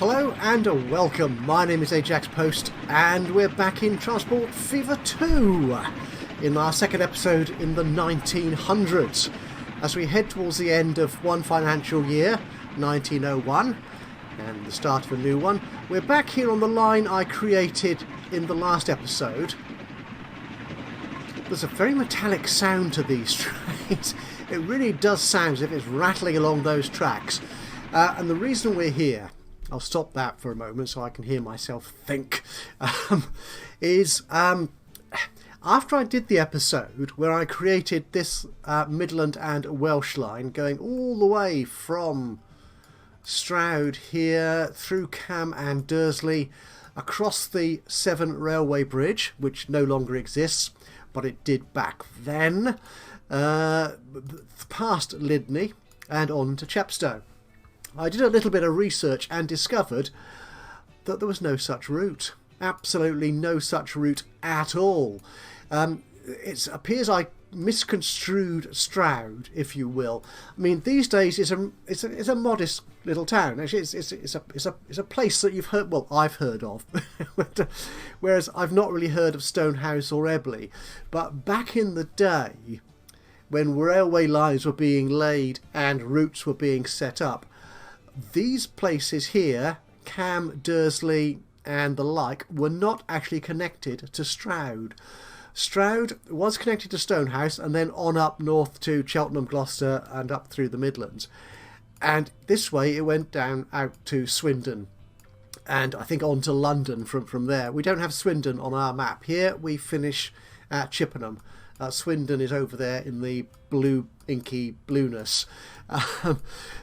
Hello and welcome. My name is Ajaxpost and we're back in Transport Fever 2 in our second episode in the 1900s as we head towards the end of one financial year, 1901, and the start of a new one. We're back here on the line I created in the last episode. There's a very metallic sound to these trains. It really does sound as if it's rattling along those tracks. And the reason we're here, I'll stop that for a moment so I can hear myself think, is after I did the episode where I created this Midland and Welsh line going all the way from Stroud here through Cam and Dursley across the Severn Railway Bridge, which no longer exists, but it did back then, past Lydney and on to Chepstow. I did a little bit of research and discovered that there was no such route. Absolutely no such route at all. It appears I misconstrued Stroud, if you will. I mean, these days it's a modest little town. Actually, it's a place that you've heard. Well, I've heard of, whereas I've not really heard of Stonehouse or Ebley. But back in the day, when railway lines were being laid and routes were being set up, these places here, Cam, Dursley and the like, were not actually connected to Stroud. Stroud was connected to Stonehouse and then on up north to Cheltenham, Gloucester and up through the Midlands. And this way it went down out to Swindon and I think on to London from there. We don't have Swindon on our map. Here we finish at Chippenham. Swindon is over there in the blue, inky blueness.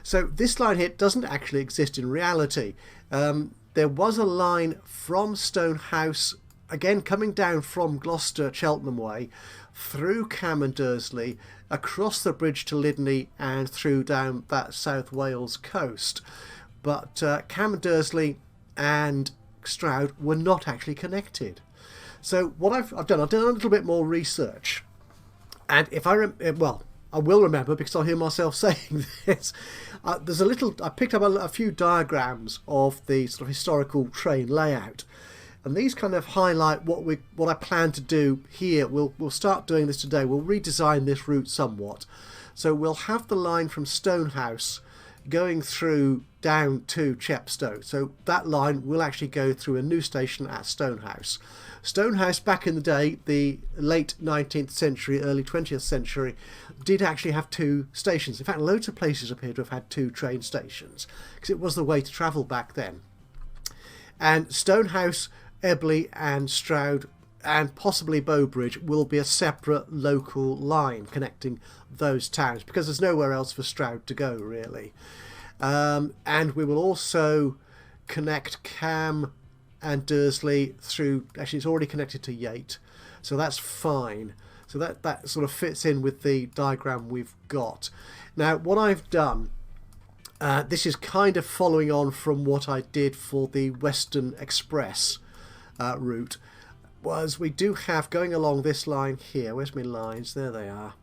So this line here doesn't actually exist in reality. There was a line from Stonehouse, again coming down from Gloucester, Cheltenham way, through Cam and Dursley, across the bridge to Lydney and through down that South Wales coast. But Cam and Dursley and Stroud were not actually connected. So what I've done a little bit more research, and if I will remember because I'll hear myself saying this. I picked up a few diagrams of the sort of historical train layout, and these kind of highlight what I plan to do here. We'll start doing this today. We'll redesign this route somewhat. So we'll have the line from Stonehouse going through down to Chepstow. So that line will actually go through a new station at Stonehouse. Stonehouse back in the day, the late 19th century, early 20th century, did actually have two stations. In fact, loads of places appear to have had two train stations because it was the way to travel back then. And Stonehouse, Ebley and Stroud and possibly Bowbridge will be a separate local line connecting those towns because there's nowhere else for Stroud to go really. And we will also connect Cam and Dursley through, actually it's already connected to Yate, so that's fine. So that sort of fits in with the diagram we've got. Now what I've done, this is kind of following on from what I did for the Western Express route, was we do have going along this line here, where's my lines, there they are,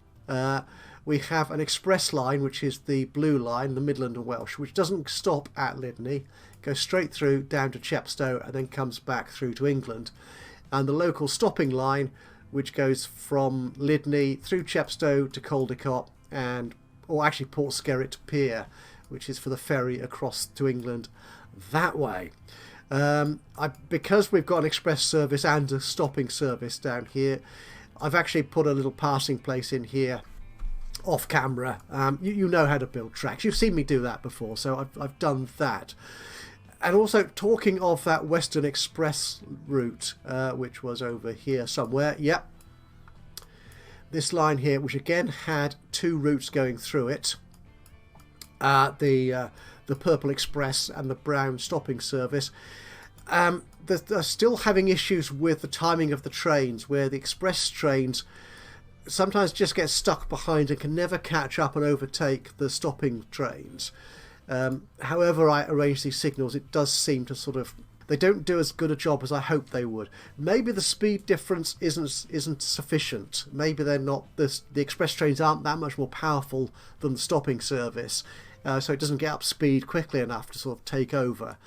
we have an express line which is the blue line, the Midland and Welsh, which doesn't stop at Lydney, goes straight through down to Chepstow and then comes back through to England, and the local stopping line which goes from Lydney through Chepstow to Caldicot or actually Port Skerrit Pier, which is for the ferry across to England that way. Because we've got an express service and a stopping service down here, I've actually put a little passing place in here off camera. You know how to build tracks. You've seen me do that before, so I've done that. And also, talking of that Western Express route, which was over here somewhere, yep. This line here, which again had two routes going through it, the Purple Express and the Brown stopping service. They're still having issues with the timing of the trains, where the express trains sometimes just get stuck behind and can never catch up and overtake the stopping trains. However I arrange these signals, it does seem to they don't do as good a job as I hoped they would. Maybe the speed difference isn't sufficient. Maybe they're not. The express trains aren't that much more powerful than the stopping service, so it doesn't get up speed quickly enough to sort of take over.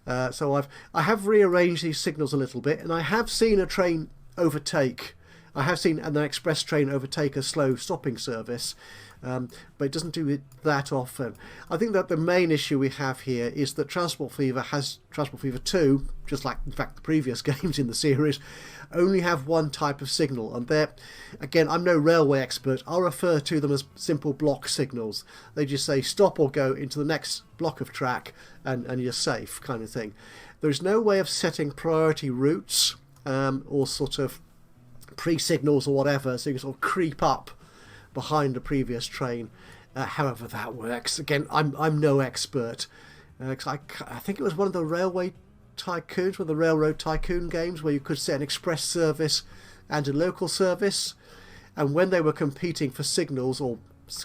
So I have rearranged these signals a little bit, and I have seen a train overtake. I have seen an express train overtake a slow stopping service, but it doesn't do it that often. I think that the main issue we have here is that Transport Fever 2, just like in fact the previous games in the series, only have one type of signal, and they're, again, I'm no railway expert, I'll refer to them as simple block signals. They just say stop or go into the next block of track and you're safe, kind of thing. There's no way of setting priority routes or sort of pre-signals or whatever, so you can sort of creep up behind a previous train, however that works. Again, I'm no expert. I think it was one of the Railway Tycoons, one of the Railroad Tycoon games, where you could set an express service and a local service, and when they were competing for signals or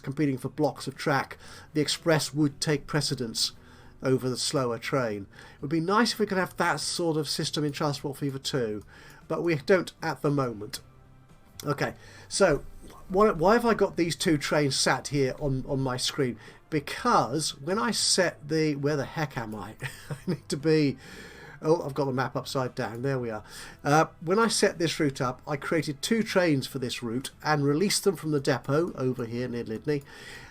competing for blocks of track, the express would take precedence over the slower train. It would be nice if we could have that sort of system in Transport Fever 2, but we don't at the moment. Okay, so why have I got these two trains sat here on my screen? Because when I set the... Where the heck am I? I need to be... Oh, I've got the map upside down. There we are. When I set this route up, I created two trains for this route and released them from the depot over here near Lydney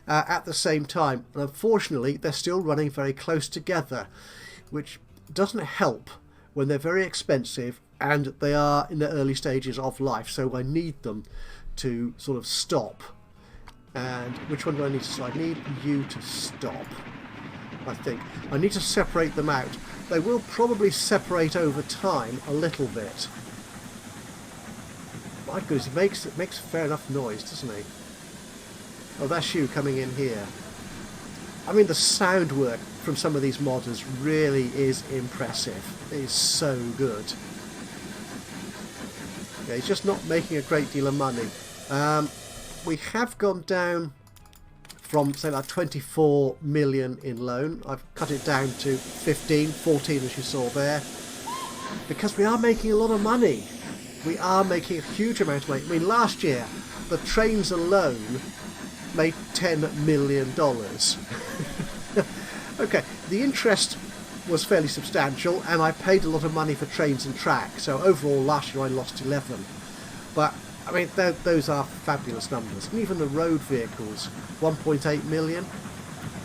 at the same time. And unfortunately, they're still running very close together, which doesn't help when they're very expensive and they are in the early stages of life. So I need them to sort of stop. And which one do I need to stop? I need you to stop, I think. I need to separate them out. They will probably separate over time a little bit. My goodness, it makes fair enough noise, doesn't it? Oh, that's you coming in here. I mean, the sound work from some of these modders really is impressive. It is so good. Yeah, he's just not making a great deal of money. We have gone down from, say, like 24 million in loan. I've cut it down to 14 as you saw there, because we are making a lot of money. We are making a huge amount of money. I mean, last year the trains alone made $10 million. Okay, the interest was fairly substantial, and I paid a lot of money for trains and track, so overall last year I lost 11. But I mean, those are fabulous numbers. And even the road vehicles, 1.8 million.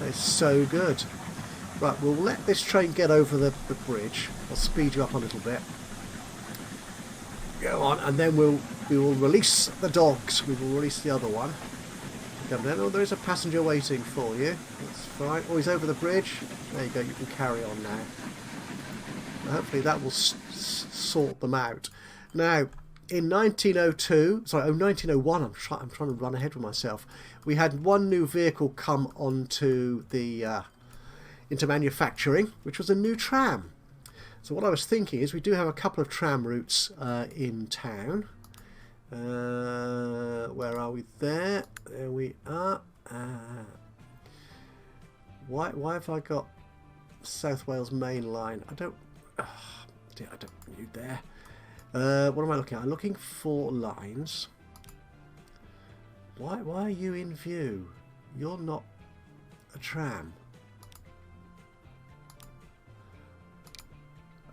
It's so good. Right, we'll let this train get over the bridge. I'll speed you up a little bit. Go on, and then we will release the dogs. We will release the other one. Come down. Oh, there is a passenger waiting for you. That's fine. Oh, he's over the bridge. There you go. You can carry on now. Hopefully that will sort them out. Now, in 1901, I'm trying to run ahead with myself. We had one new vehicle come onto the into manufacturing, which was a new tram. So what I was thinking is we do have a couple of tram routes in town. Where are we? There we are. Why have I got South Wales Main Line? I don't need there. What am I looking at? I'm looking for lines. Why are you in view? You're not a tram.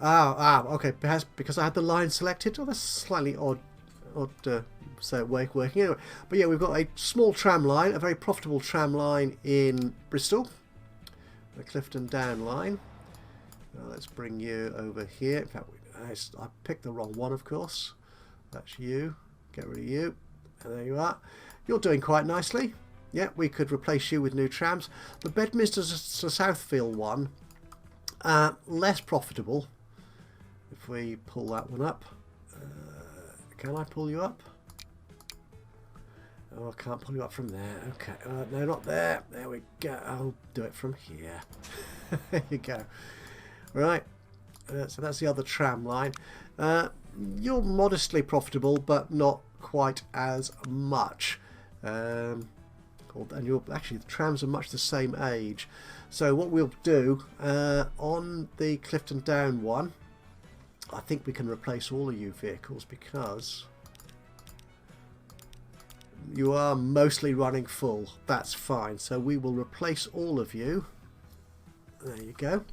Okay. Perhaps because I had the line selected. Oh, that's slightly odd working anyway. But yeah, we've got a small tram line, a very profitable tram line in Bristol, the Clifton Down line. Now let's bring you over here. In fact, I picked the wrong one, of course. That's you. Get rid of you. And there you are. You're doing quite nicely. Yeah, we could replace you with new trams. The Bedminster to Southfield one, less profitable. If we pull that one up. Can I pull you up? Oh, I can't pull you up from there. Okay. No, not there. There we go. I'll do it from here. There you go. Right. So that's the other tram line. You're modestly profitable, but not quite as much. And you're actually, the trams are much the same age. So what we'll do on the Clifton Down one, I think we can replace all of you vehicles because you are mostly running full. That's fine. So we will replace all of you. There you go.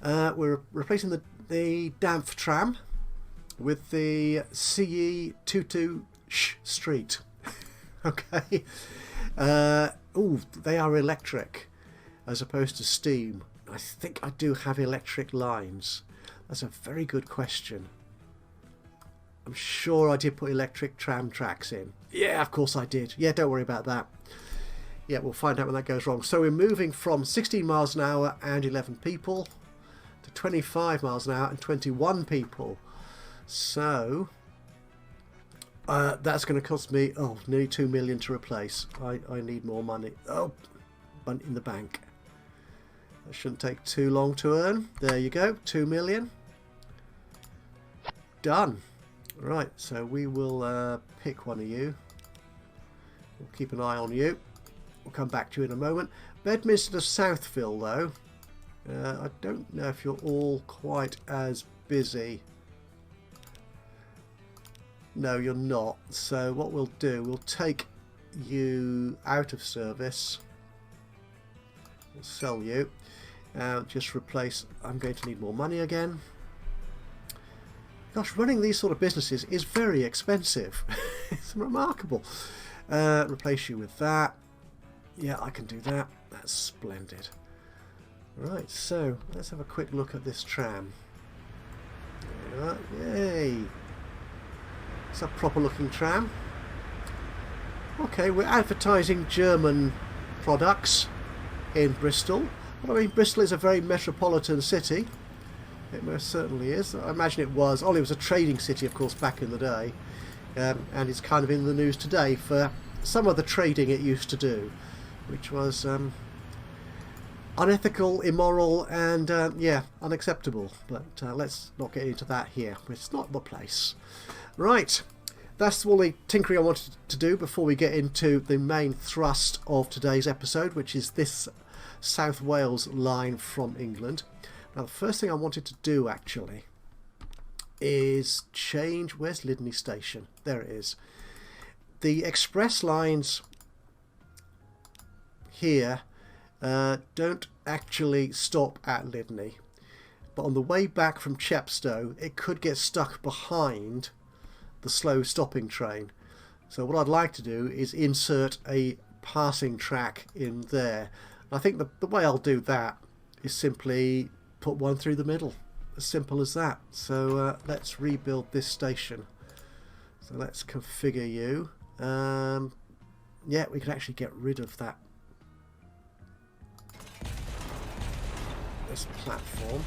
We're replacing the Danth tram with the CE 22 Street. Okay. They are electric as opposed to steam. I think I do have electric lines. That's a very good question. I'm sure I did put electric tram tracks in. Yeah, of course I did. Yeah, don't worry about that. Yeah, we'll find out when that goes wrong. So we're moving from 16 miles an hour and 11 people to 25 miles an hour and 21 people. So that's going to cost me nearly 2 million to replace. I need more money. Money in the bank. That shouldn't take too long to earn. There you go, 2 million. Done. Right, so we will pick one of you. We'll keep an eye on you. We'll come back to you in a moment. Bedminster to Southville, though. I don't know if you're all quite as busy. No, you're not. So what we'll do, we'll take you out of service. We'll sell you. Just replace. I'm going to need more money again. Gosh, running these sort of businesses is very expensive. It's remarkable. Replace you with that. Yeah, I can do that. That's splendid. Right, so let's have a quick look at this tram. Yay! It's a proper looking tram. Okay, we're advertising German products in Bristol. But I mean, Bristol is a very metropolitan city. It most certainly is. I imagine it was. It was a trading city, of course, back in the day. And it's kind of in the news today for some of the trading it used to do, which was unethical, immoral, and, unacceptable. But let's not get into that here. It's not the place. Right. That's all the tinkering I wanted to do before we get into the main thrust of today's episode, which is this South Wales line from England. Now, the first thing I wanted to do, actually, is change... Where's Lydney Station? There it is. The express lines here don't actually stop at Lydney. But on the way back from Chepstow, it could get stuck behind the slow stopping train. So what I'd like to do is insert a passing track in there. I think the way I'll do that is simply put one through the middle. As simple as that. So let's rebuild this station. So let's configure you. Yeah, we can actually get rid of that. This platform.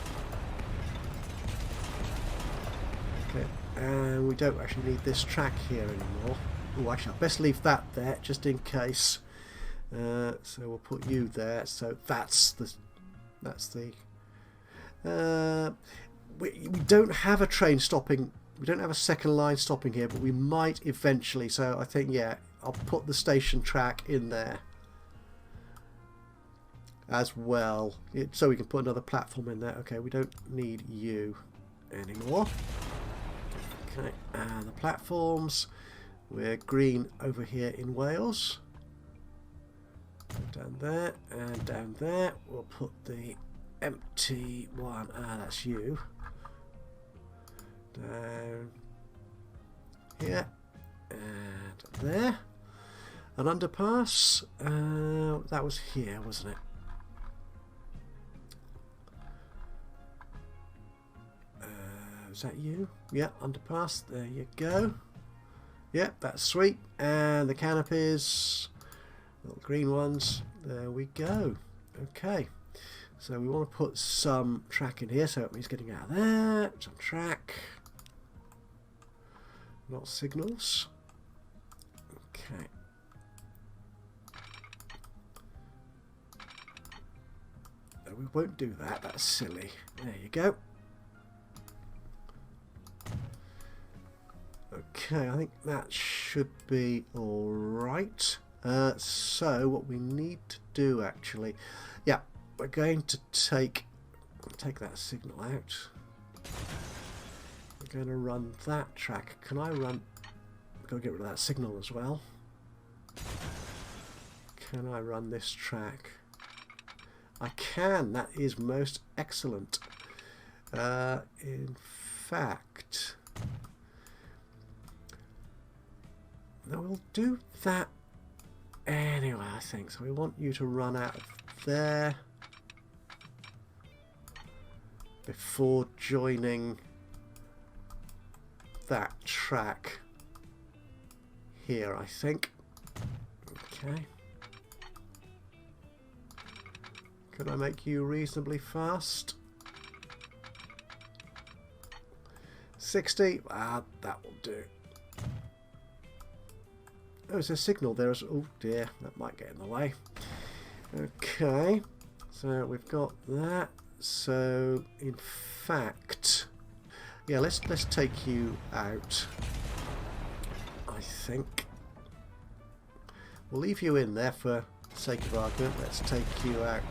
Okay, and we don't actually need this track here anymore. Oh, actually, I'd best leave that there just in case. So we'll put you there. So that's the. We don't have a train stopping. We don't have a second line stopping here, but we might eventually. So I think, yeah, I'll put the station track in there as well, so we can put another platform in there. Okay, we don't need you anymore. Okay, and the platforms, we're green over here in Wales. Down there and down there. We'll put the empty one. That's you. Down here and there. An underpass. That was here, wasn't it? Is that you? Yeah, underpass. There you go. Yeah, that's sweet. And the canopies, little green ones. There we go. Okay. So we want to put some track in here. So it means getting out of there. Some track. Not signals. Okay. No, we won't do that. That's silly. There you go. Okay, I think that should be all right. So what we need to do, actually, yeah, we're going to take that signal out. We're going to run that track. Can I run? Go get rid of that signal as well. Can I run this track? I can. That is most excellent. In fact, no, we'll do that anyway, I think. So we want you to run out of there before joining that track here, I think. Okay. Can I make you reasonably fast? 60? Ah, that will do. Oh, there's a signal there. Oh dear, that might get in the way. Okay, so we've got that. So, in fact, yeah, let's take you out. I think we'll leave you in there for the sake of argument. Let's take you out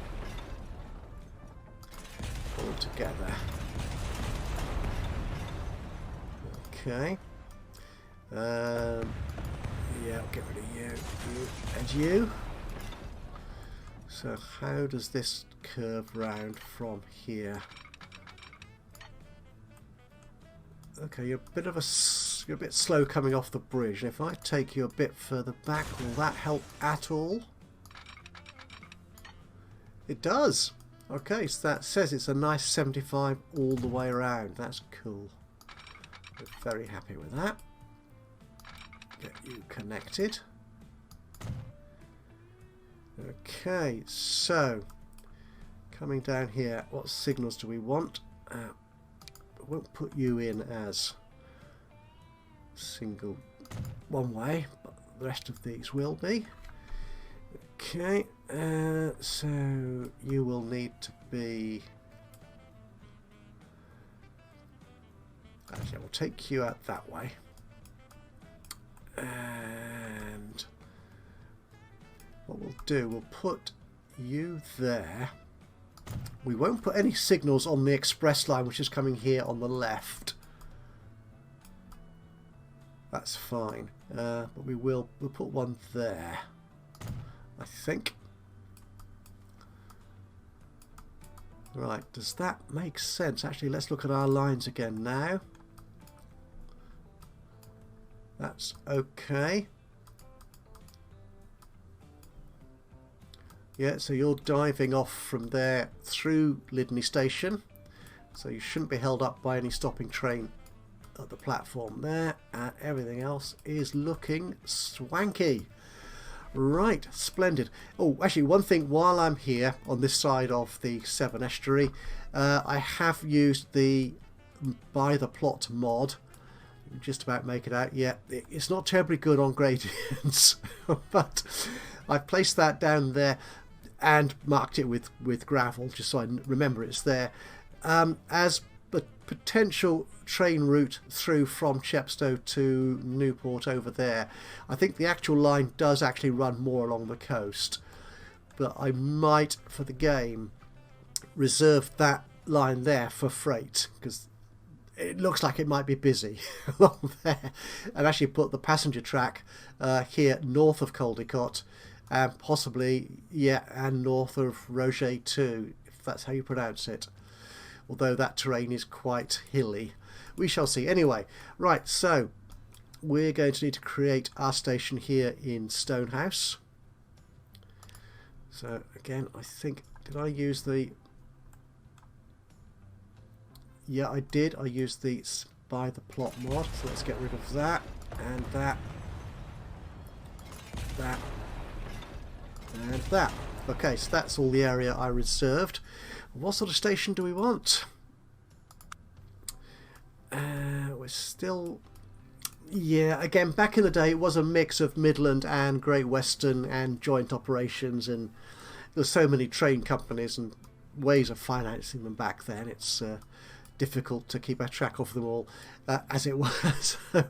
all together. Okay. Yeah, I'll get rid of you, and you. So how does this curve round from here? Okay, you're a bit slow coming off the bridge. If I take you a bit further back, will that help at all? It does. Okay, so that says it's a nice 75 all the way around. That's cool. We're very happy with that. Get you connected. Okay, so coming down here, what signals do we want? We won't put you in as single one way, but the rest of these will be. Okay, so you will need to be... Actually, we'll take you out that way. And what we'll do, we'll put you there. We won't put any signals on the express line, which is coming here on the left. That's fine. But we'll put one there, I think. Right, does that make sense? Actually, let's look at our lines again now. That's okay. Yeah, so you're diving off from there through Lydney Station. So you shouldn't be held up by any stopping train at the platform there. And everything else is looking swanky. Right, splendid. Oh, actually, one thing while I'm here on this side of the Severn Estuary, I have used the By the Plot mod. Just about make it out. Yeah, it's not terribly good on gradients, but I placed that down there and marked it with gravel, just so I remember it's there, as a potential train route through from Chepstow to Newport over there. I think the actual line does actually run more along the coast, but I might, for the game, reserve that line there for freight, because it looks like it might be busy along there, and actually put the passenger track here north of Caldicot, and possibly, yeah, and north of Roger too, if that's how you pronounce it, although that terrain is quite hilly. We shall see. Anyway, right, so we're going to need to create our station here in Stonehouse. So again, I think, did I use the... Yeah, I did. I used the By the Plot mod, so let's get rid of that, and that, and that. Okay, so that's all the area I reserved. What sort of station do we want? We're still... Yeah, again, back in the day it was a mix of Midland and Great Western and joint operations, and there's so many train companies and ways of financing them back then. It's difficult to keep a track of them all, as it was. But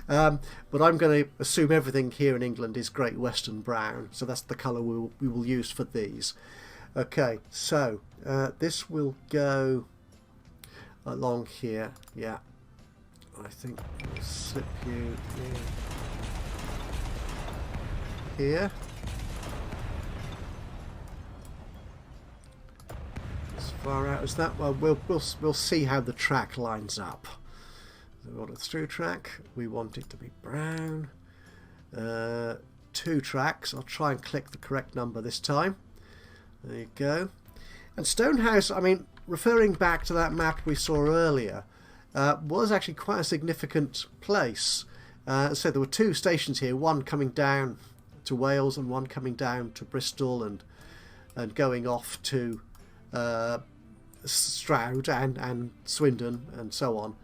I'm going to assume everything here in England is Great Western brown, so that's the colour we will use for these. Okay, so this will go along here. Yeah, I think we'll slip you in here. It's far out is that? Well, we'll see how the track lines up. So we want a through track. We want it to be brown. 2 tracks. I'll try and click the correct number this time. There you go. And Stonehouse, I mean, referring back to that map we saw earlier, was actually quite a significant place. So there were 2 stations here, one coming down to Wales and one coming down to Bristol and going off to Stroud and Swindon and so on.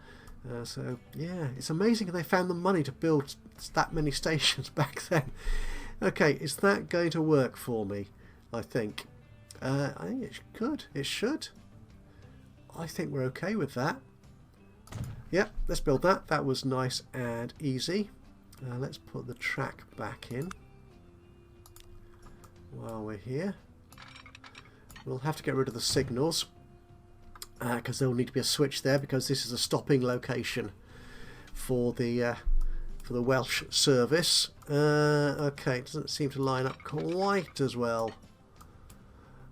So yeah, it's amazing they found the money to build that many stations back then. Okay, is that going to work for me? I think it could. It should. I think we're okay with that. Yep, let's build that. That was nice and easy. Let's put the track back in while we're here. We'll have to get rid of the signals because there will need to be a switch there, because this is a stopping location for the Welsh service. Okay, it doesn't seem to line up quite as well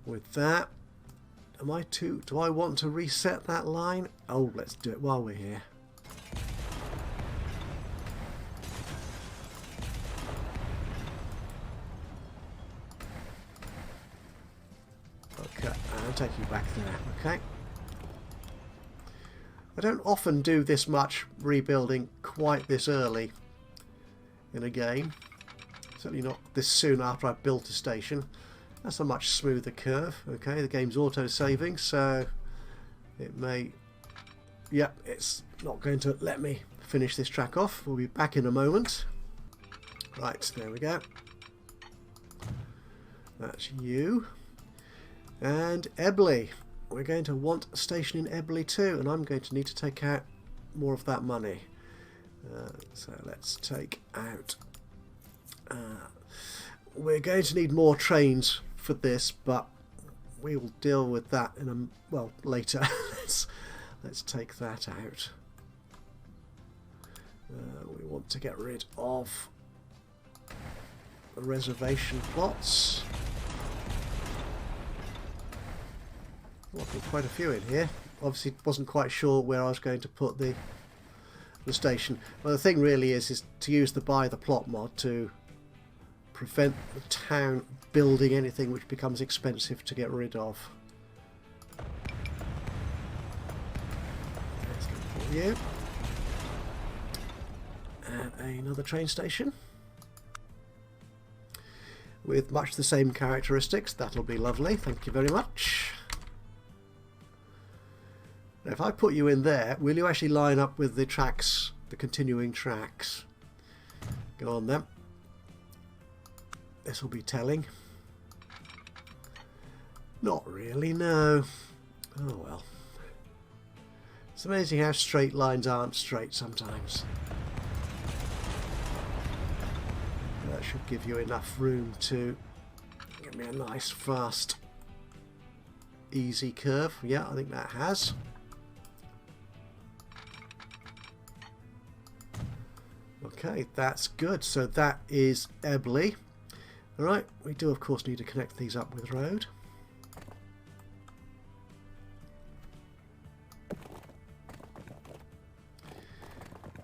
with that. Do I want to reset that line? Oh, let's do it while we're here. Okay, I'll take you back there. Okay. I don't often do this much rebuilding quite this early in a game. Certainly not this soon after I've built a station. That's a much smoother curve. Okay, the game's auto-saving, so it may... Yep, it's not going to let me finish this track off. We'll be back in a moment. Right, there we go. That's you. And Ebley. We're going to want a station in Ebley too, and I'm going to need to take out more of that money. So let's take out... we're going to need more trains for this, but we will deal with that in a... well, later. let's take that out. We want to get rid of the reservation plots. Quite a few in here. Obviously wasn't quite sure where I was going to put the station. Well, the thing really is to use the buy the plot mod to prevent the town building anything which becomes expensive to get rid of. Let's go for you. And another train station with much the same characteristics. That'll be lovely. Thank you very much. Now, if I put you in there, will you actually line up with the tracks, the continuing tracks? Go on then. This will be telling. Not really, no. Oh well. It's amazing how straight lines aren't straight sometimes. That should give you enough room to give me a nice, fast, easy curve. Yeah, I think that has. Okay, that's good. So that is Ebley. Alright, we do of course need to connect these up with road.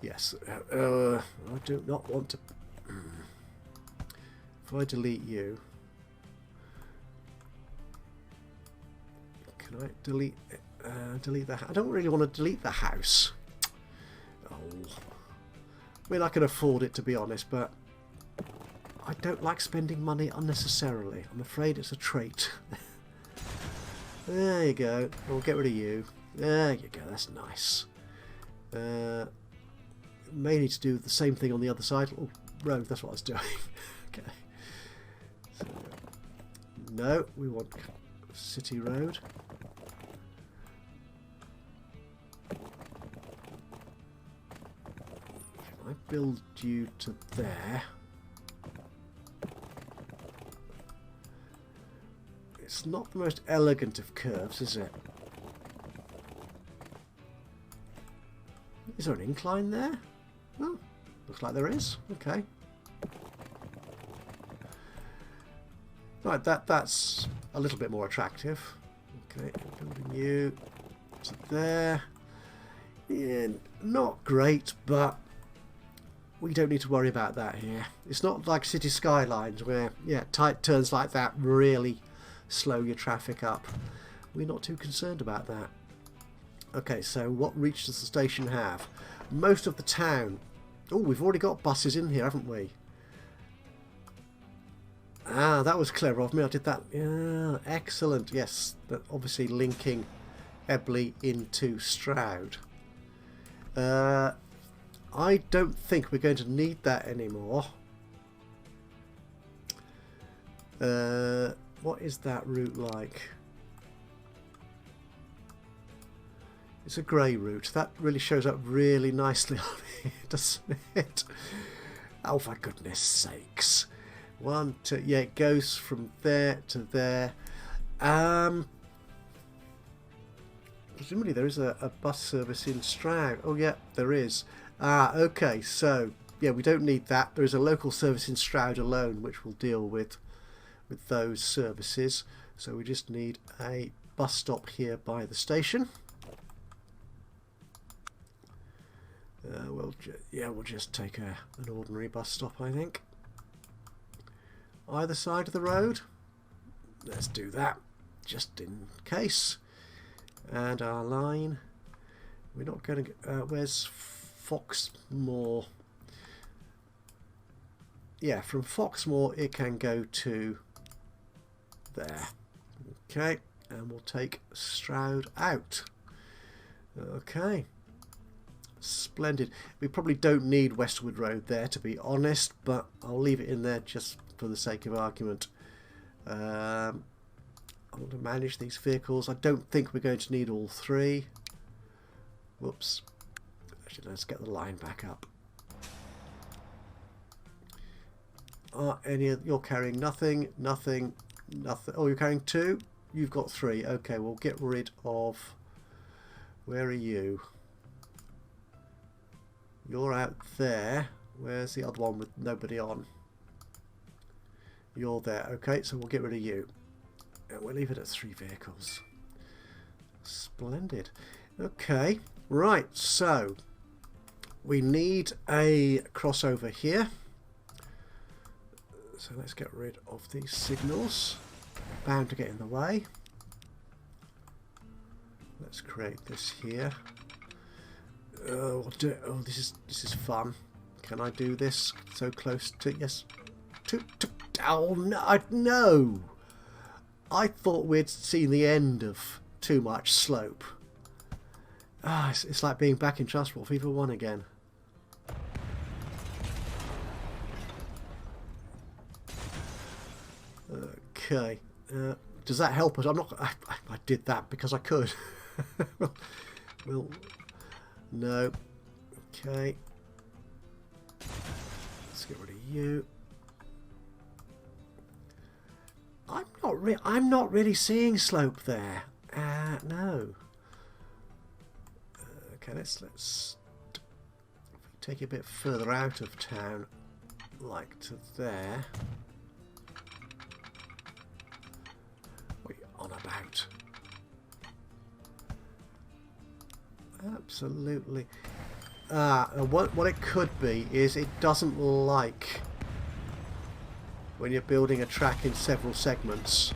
Yes, I do not want to... If I delete you... Can I delete the... I don't really want to delete the house. Oh... I mean, I can afford it, to be honest, but I don't like spending money unnecessarily. I'm afraid it's a trait. There you go. We'll get rid of you. There you go. That's nice. May need to do the same thing on the other side. Oh, road. That's what I was doing. Okay. So, no, we want city road. I build you to there. It's not the most elegant of curves, is it? Is there an incline there? Oh, looks like there is. Okay. Right, that's a little bit more attractive. Okay, building You to there. Yeah, not great, but we don't need to worry about that here. It's not like city skylines where, yeah, tight turns like that really slow your traffic up. We're not too concerned about that. Okay, so what reach does the station have? Most of the town. Oh, we've already got buses in here, haven't we? Ah, that was clever of me. I did that. Yeah, excellent. Yes, that obviously linking Ebley into Stroud. I don't think we're going to need that anymore. What is that route like? It's a grey route. That really shows up really nicely on here, doesn't it? Oh, for goodness sakes. 1, 2, yeah, it goes from there to there. Presumably there is a bus service in Stroud. Oh yeah, there is. Ah, okay, so yeah, we don't need that. There is a local service in Stroud alone which will deal with those services. So we just need a bus stop here by the station. We'll just take an ordinary bus stop, I think. Either side of the road. Let's do that, just in case. And our line. We're not going to. Where's Foxmoor? Yeah, from Foxmoor it can go to there. Okay, and we'll take Stroud out. Okay. Splendid. We probably don't need Westwood Road there, to be honest, but I'll leave it in there just for the sake of argument. I want to manage these vehicles. I don't think we're going to need all three. Whoops. Actually, let's get the line back up. You're carrying nothing, nothing, nothing. Oh, you're carrying 2? You've got 3. Okay, we'll get rid of... Where are you? You're out there. Where's the other one with nobody on? You're there. Okay, so we'll get rid of you. And we'll leave it at 3 vehicles. Splendid. Okay, right, so we need a crossover here. So let's get rid of these signals. Bound to get in the way. Let's create this here. Oh, this is fun. Can I do this so close to... Yes. Oh, no. No! I thought we'd seen the end of too much slope. Ah, it's like being back in Transport FIFA 1 again. Okay. Does that help us? I did that because I could. Well... No. Okay. Let's get rid of you. I'm not really seeing slope there. No. Okay, let's take it a bit further out of town, like to there. What are you on about? Absolutely. What it could be is it doesn't like when you're building a track in several segments,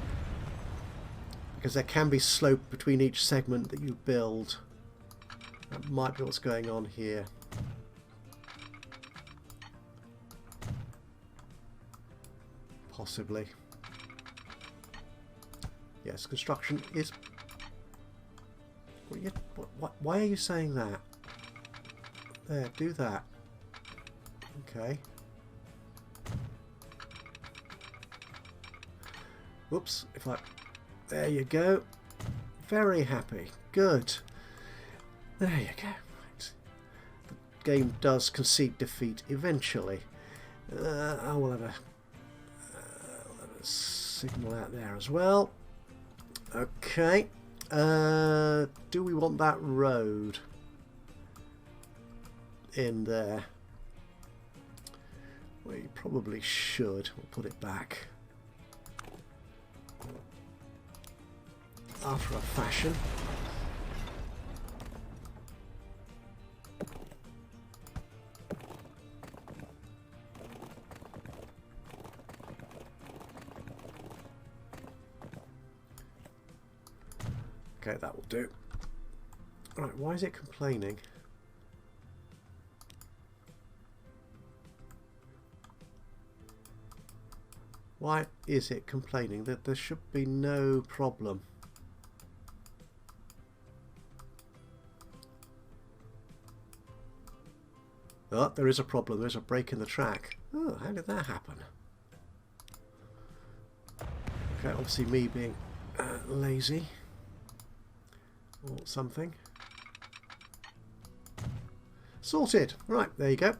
because there can be slope between each segment that you build. That might be what's going on here. Possibly. Yes, construction is... Why are you saying that? There, do that. Okay. Whoops. There you go. Very happy. Good. There you go. Right. The game does concede defeat eventually. I will have a signal out there as well. Okay. Do we want that road in there? We probably should. We'll put it back. after a fashion. Okay, that will do. Right, why is it complaining? Why is it complaining? That there should be no problem. Oh, there is a problem. There's a break in the track. Oh, how did that happen? Okay, obviously me being lazy or something. Sorted. Right, there you go.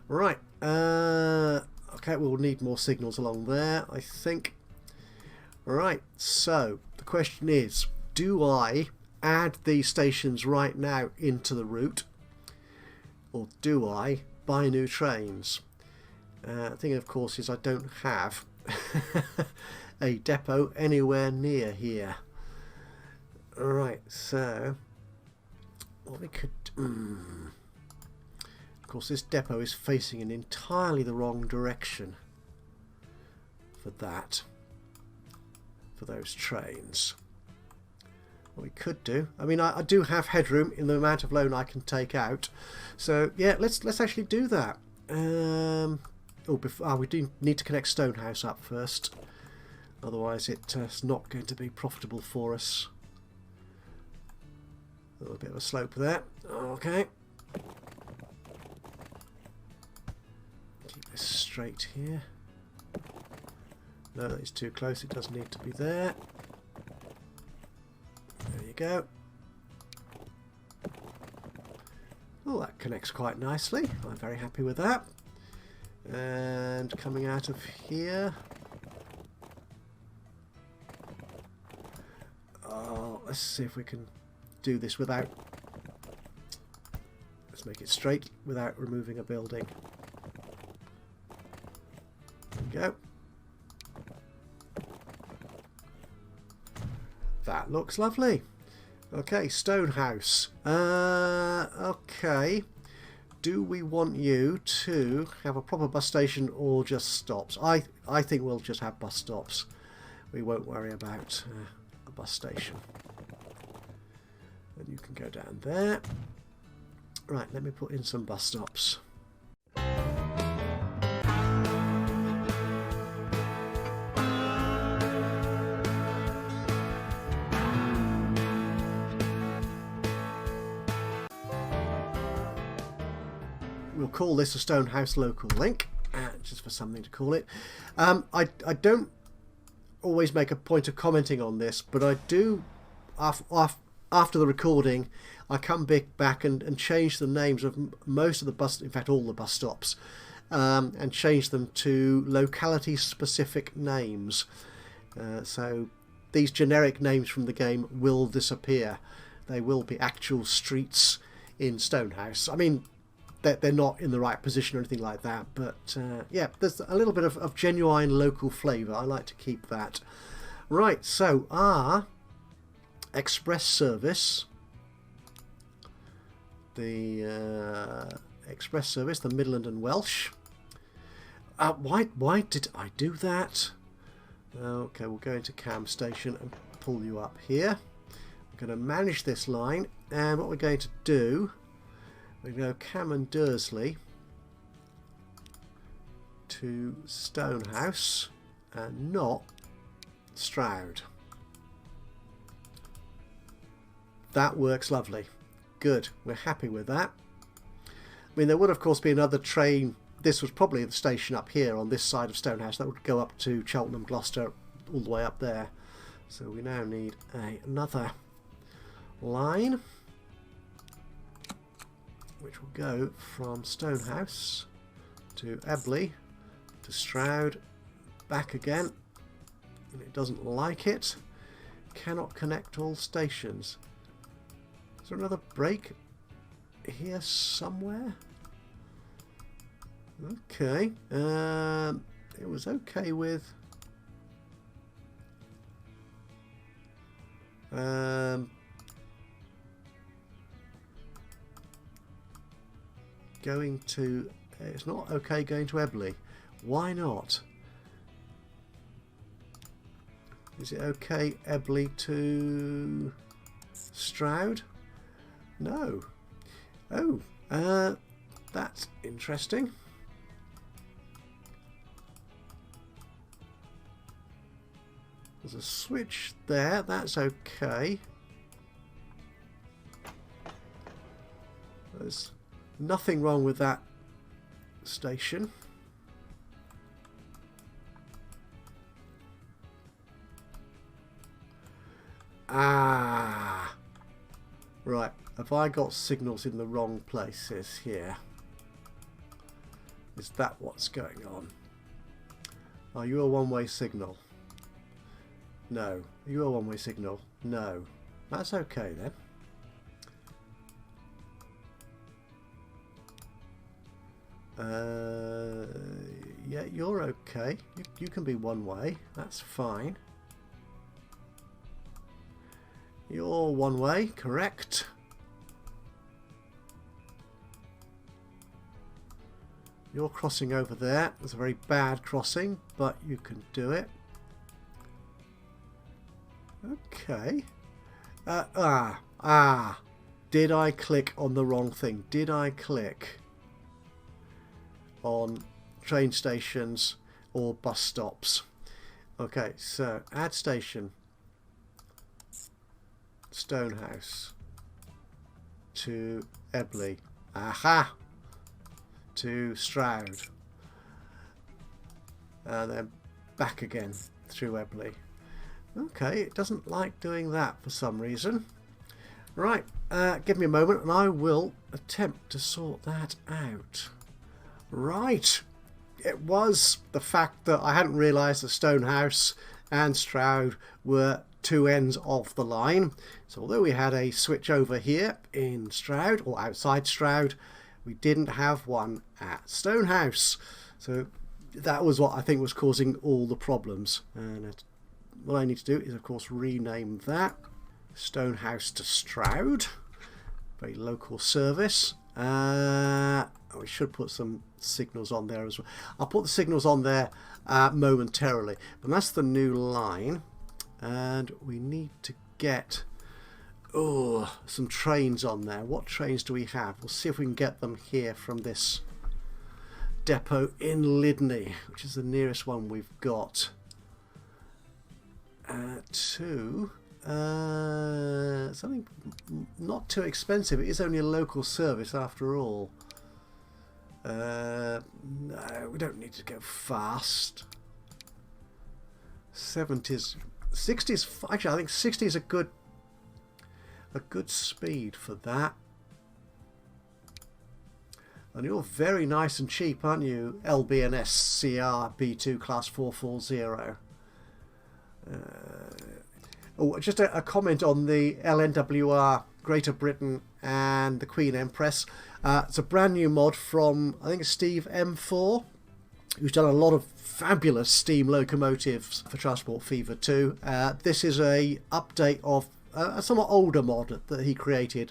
Right. Okay, we'll need more signals along there, I think. Right, so the question is, do I add these stations right now into the route, or do I buy new trains? The thing, of course, is I don't have a depot anywhere near here. Right, so what we could... Of course, this depot is facing in entirely the wrong direction for that, for those trains. What we could do, I mean, I do have headroom in the amount of loan I can take out, so yeah, let's actually do that. We do need to connect Stonehouse up first, otherwise it's not going to be profitable for us. A little bit of a slope there. Okay. Keep this straight here. No, it's too close. It doesn't need to be there. There you go. Oh, that connects quite nicely. I'm very happy with that. And coming out of here. Oh, let's see if we can do this without... Let's make it straight without removing a building. There we go. That looks lovely. Okay, Stonehouse. Okay. Do we want you to have a proper bus station or just stops? I think we'll just have bus stops. We won't worry about a bus station. And you can go down there. Right, let me put in some bus stops. We'll call this a Stonehouse local link, just for something to call it. I don't always make a point of commenting on this, but I do, after the recording, I come back and change the names of most of the bus, in fact all the bus stops, and change them to locality-specific names. So these generic names from the game will disappear. They will be actual streets in Stonehouse. I mean, they're not in the right position or anything like that, but yeah, there's a little bit of genuine local flavour. I like to keep that. Right, so our express service, the express service, the Midland and Welsh. Why did I do that? Okay, we'll go into Cam Station and pull you up here. We're going to manage this line, and what we're going to do, we go Cam and Dursley to Stonehouse and not Stroud. That works lovely. Good, we're happy with that. I mean, there would of course be another train. This was probably the station up here on this side of Stonehouse that would go up to Cheltenham, Gloucester, all the way up there. So we now need another line, which will go from Stonehouse to Ebley to Stroud, back again, and it doesn't like it. Cannot connect all stations. Is there another break here somewhere? Okay, it was okay with... Going to... It's not okay going to Ebley. Why not? Is it okay Ebley to Stroud? No. Oh, that's interesting. There's a switch there. That's okay. There's nothing wrong with that station. Ah, right. Have I got signals in the wrong places here? Is that what's going on? Are you a one-way signal? No. Are you a one-way signal? No. That's okay then. Yeah, you're okay. You can be one way. That's fine. You're one way, correct. You're crossing over there. It's a very bad crossing, but you can do it. Okay. Did I click on the wrong thing? Did I click on train stations or bus stops? Okay, so add station. Stonehouse to Ebley. Aha! To Stroud. And then back again through Ebley. Okay, it doesn't like doing that for some reason. Right, give me a moment and I will attempt to sort that out. Right, it was the fact that I hadn't realised that Stonehouse and Stroud were two ends of the line. So although we had a switch over here in Stroud or outside Stroud, we didn't have one at Stonehouse. So that was what I think was causing all the problems. And what I need to do is of course rename that Stonehouse to Stroud. Very local service. We should put some signals on there as well. I'll put the signals on there momentarily. But that's the new line. And we need to get some trains on there. What trains do we have? We'll see if we can get them here from this depot in Lydney, which is the nearest one we've got. To something not too expensive. It is only a local service after all. No, we don't need to go fast. 70s, 60s. Actually, I think 60 is a good speed for that. And you're very nice and cheap, aren't you? LBNS CR B2 class 440. Just a comment on the LNWR Greater Britain and the Queen Empress. It's a brand new mod from, I think, Steve M4, who's done a lot of fabulous steam locomotives for Transport Fever 2. This is a update of a somewhat older mod that he created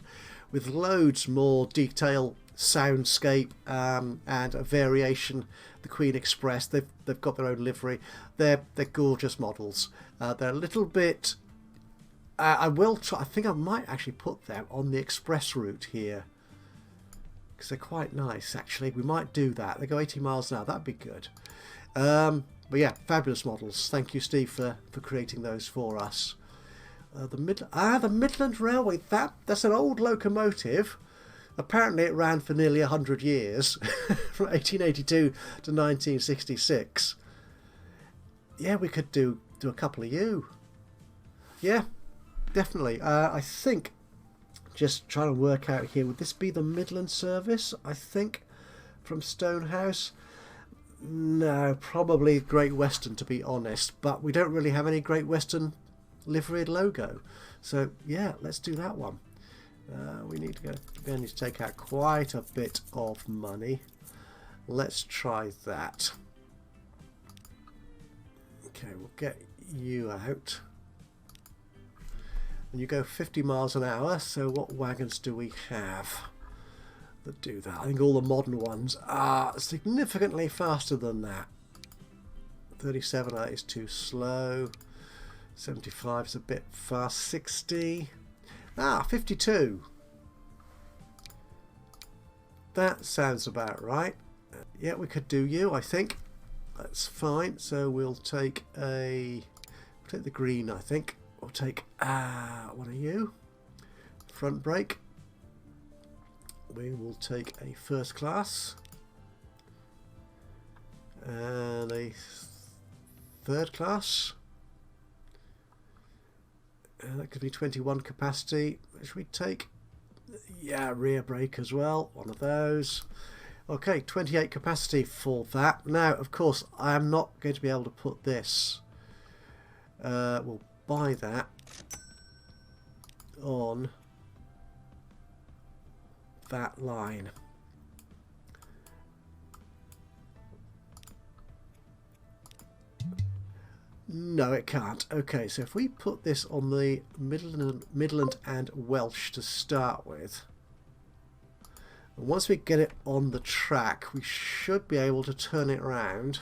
with loads more detail, soundscape, and a variation. The Queen Express, they've got their own livery. They're gorgeous models. They're a little bit... I will try. I think I might actually put them on the express route here because they're quite nice. Actually, we might do that. They go 80 miles an hour. That'd be good. But yeah, fabulous models. Thank you, Steve, for creating those for us. The Midland Railway. That's an old locomotive. Apparently, it ran for nearly 100 years, from 1882 to 1966. Yeah, we could do a couple of you. Yeah. Definitely. I think, just trying to work out here, would this be the Midland service, I think, from Stonehouse? No, probably Great Western, to be honest, but we don't really have any Great Western liveried logo. So, yeah, let's do that one. We need to take out quite a bit of money. Let's try that. Okay, we'll get you out. And you go 50 miles an hour, so what wagons do we have that do that? I think all the modern ones are significantly faster than that. 37 is too slow. 75 is a bit fast. 60. 52. That sounds about right. Yeah, we could do you, I think. That's fine. So we'll take the green, I think. We'll take one of you. Front brake. We will take a first class. And a third class. And that could be 21 capacity. Should we take... Yeah, rear brake as well. One of those. Okay, 28 capacity for that. Now, of course, I am not going to be able to put this. We'll buy that on that line. No, it can't. Okay, so if we put this on the Midland and Welsh to start with, and once we get it on the track, we should be able to turn it around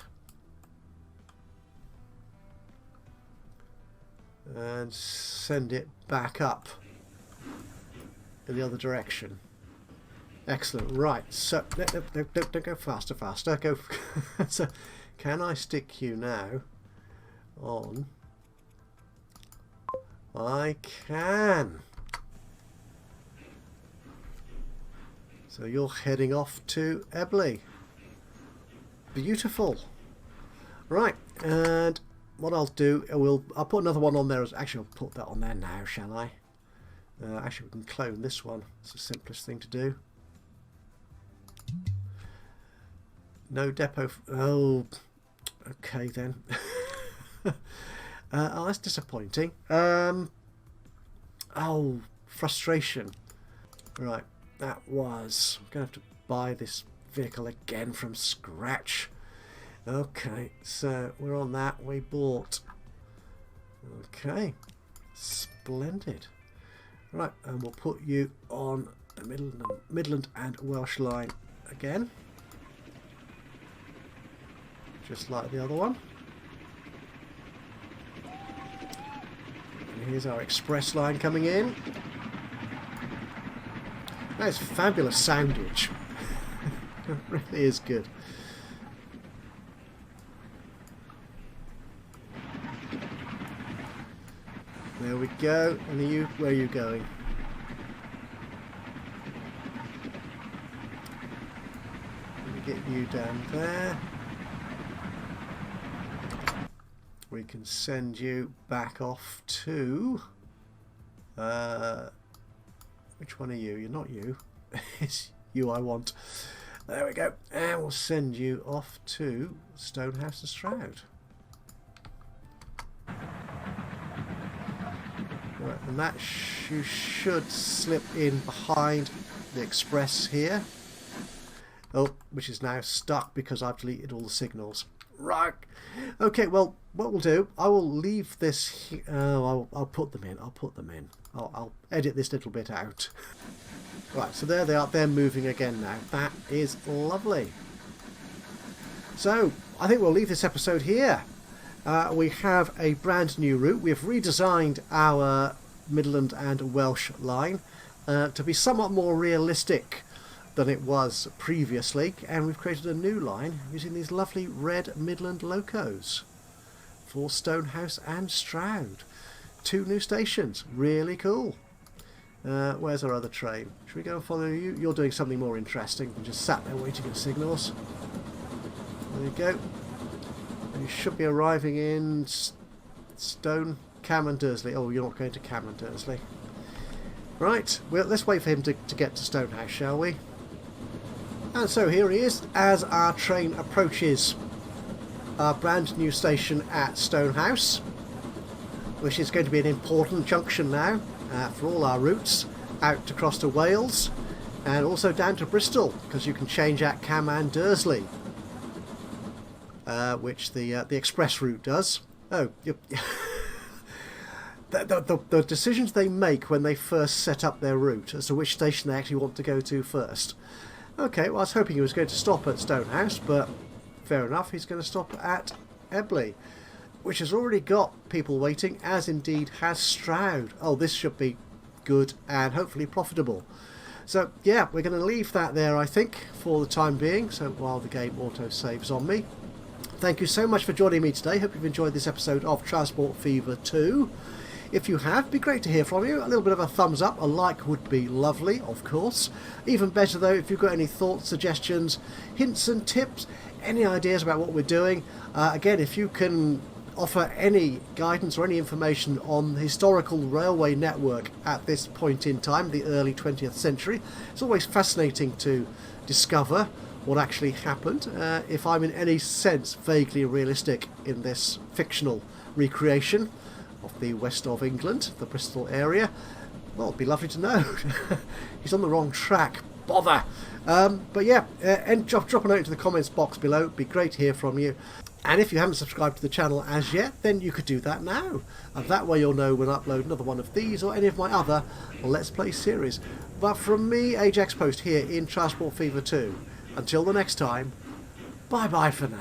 and send it back up in the other direction. Excellent. Right, so don't go faster. Go. So, can I stick you now on? I can. So you're heading off to Ebley. Beautiful. Right, and what I'll do, I'll put another one on there. Actually, I'll put that on there now, shall I? Actually, we can clone this one. It's the simplest thing to do. No depot. Oh, okay then. Oh, that's disappointing. Oh, frustration. Right, that was... I'm going to have to buy this vehicle again from scratch. Okay, so we're on that. We bought. Okay, splendid. Right, and we'll put you on the Midland and Welsh line again. Just like the other one. And here's our express line coming in. That's fabulous soundage. It really is good. There we go. And where are you going? Let me get you down there. We can send you back off to... which one are you? You're not you. It's you I want. There we go. And we'll send you off to Stonehouse and Stroud. Right, and that you should slip in behind the express here. Oh, which is now stuck because I've deleted all the signals. Right. Okay, well, what we'll do, I will leave this here. Oh, I'll put them in. I'll edit this little bit out. Right, so there they are. They're moving again now. That is lovely. So, I think we'll leave this episode here. We have a brand new route. We've redesigned our Midland and Welsh line to be somewhat more realistic than it was previously, and we've created a new line using these lovely red Midland locos for Stonehouse and Stroud. 2 new stations. Really cool. Where's our other train? Should we go and follow you? You're doing something more interesting than just sat there waiting at signals. There you go. And you should be arriving in Cam and Dursley. Oh, you're not going to Cam and Dursley. Right, well, let's wait for him to get to Stonehouse, shall we? And so here he is as our train approaches our brand new station at Stonehouse, which is going to be an important junction now for all our routes out across to Wales and also down to Bristol, because you can change at Cam and Dursley, which the express route does. Oh, the decisions they make when they first set up their route as to which station they actually want to go to first. Okay, well, I was hoping he was going to stop at Stonehouse, but fair enough, he's going to stop at Ebley, which has already got people waiting, as indeed has Stroud. Oh, this should be good and hopefully profitable. So, yeah, we're going to leave that there, I think, for the time being, so while the game auto-saves on me. Thank you so much for joining me today. Hope you've enjoyed this episode of Transport Fever 2. If you have, it'd be great to hear from you. A little bit of a thumbs up, a like would be lovely, of course. Even better though, if you've got any thoughts, suggestions, hints and tips, any ideas about what we're doing. Again, if you can offer any guidance or any information on the historical railway network at this point in time, the early 20th century. It's always fascinating to discover what actually happened, if I'm in any sense vaguely realistic in this fictional recreation of the west of England, the Bristol area. Well, it'd be lovely to know. He's on the wrong track. Bother! But yeah, and drop a note into the comments box below. It'd be great to hear from you. And if you haven't subscribed to the channel as yet, then you could do that now. And that way you'll know when I upload another one of these or any of my other Let's Play series. But from me, Ajaxpost, here in Transport Fever 2. Until the next time, bye-bye for now.